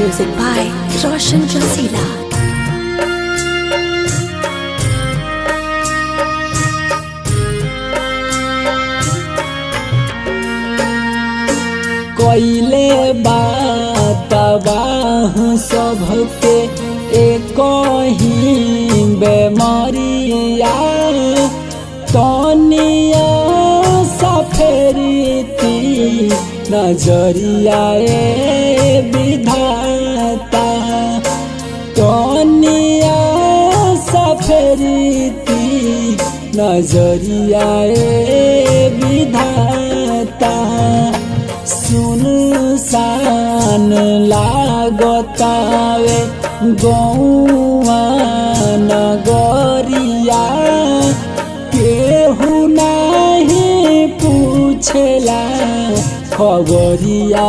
Music by Roshan Rasila. कोइले बातबाह सबके एक ही बेमारिया तनिया सफेरीती नजरिया विधाता तनिया सफेरीती नजरिया विधाता सुनसान लागतावे गौआ नगरिया केहू नहीं पूछला खबरिया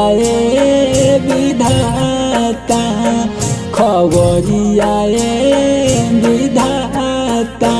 विधाता खबरिया विधाता।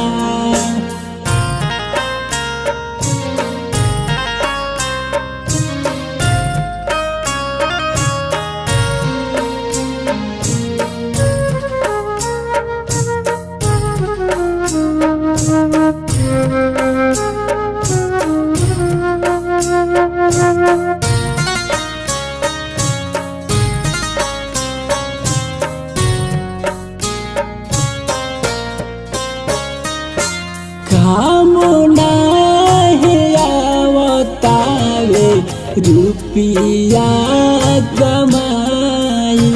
काम नहीं आवतावे रुपिया कमाई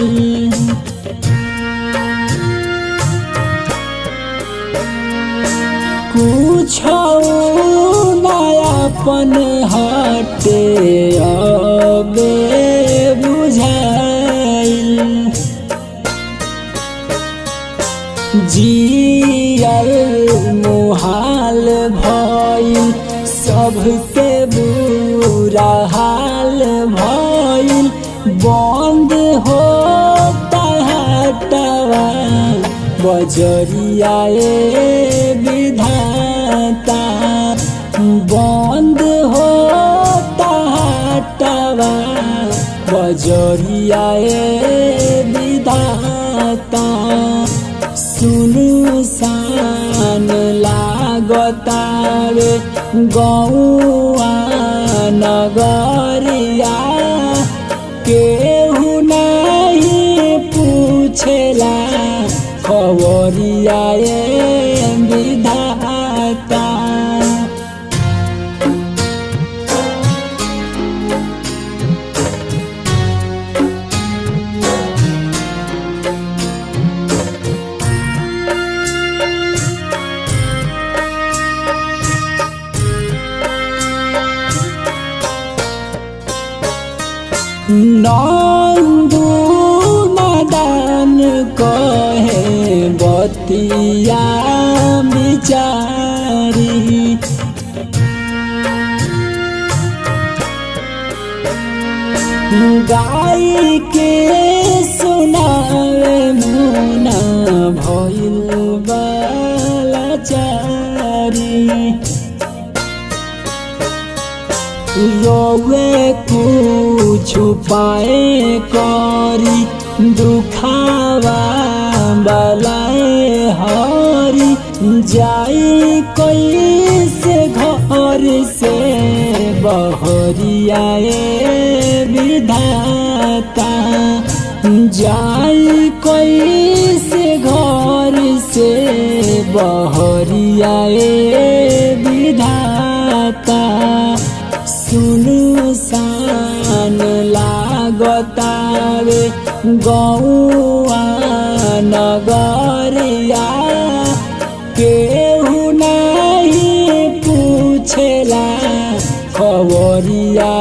कुछ नयापन हटे अबे बुझाई जियल मुहाल भइल सबके बुरा हाल भइल बंद होता हटवा बजरिया विधाता बंद होता हटवा बजरिया विधाता सुनसान लागतावे गौआ नगरिया केहू नहीं पूछला खबरिया विधाता। नंदू नादान कहे बतिया बिचारी गाय के सुनावे मुना भइल बालाचारी रोवे कुछ पाए करी दुखावा बलाए हरी जाई कैसे घर से बहरिया विधाता जाई कैसे घर से बहरिया विधाता सुनसान लागतावे गौआ नगरिया केहू नहीं पूछला खबरिया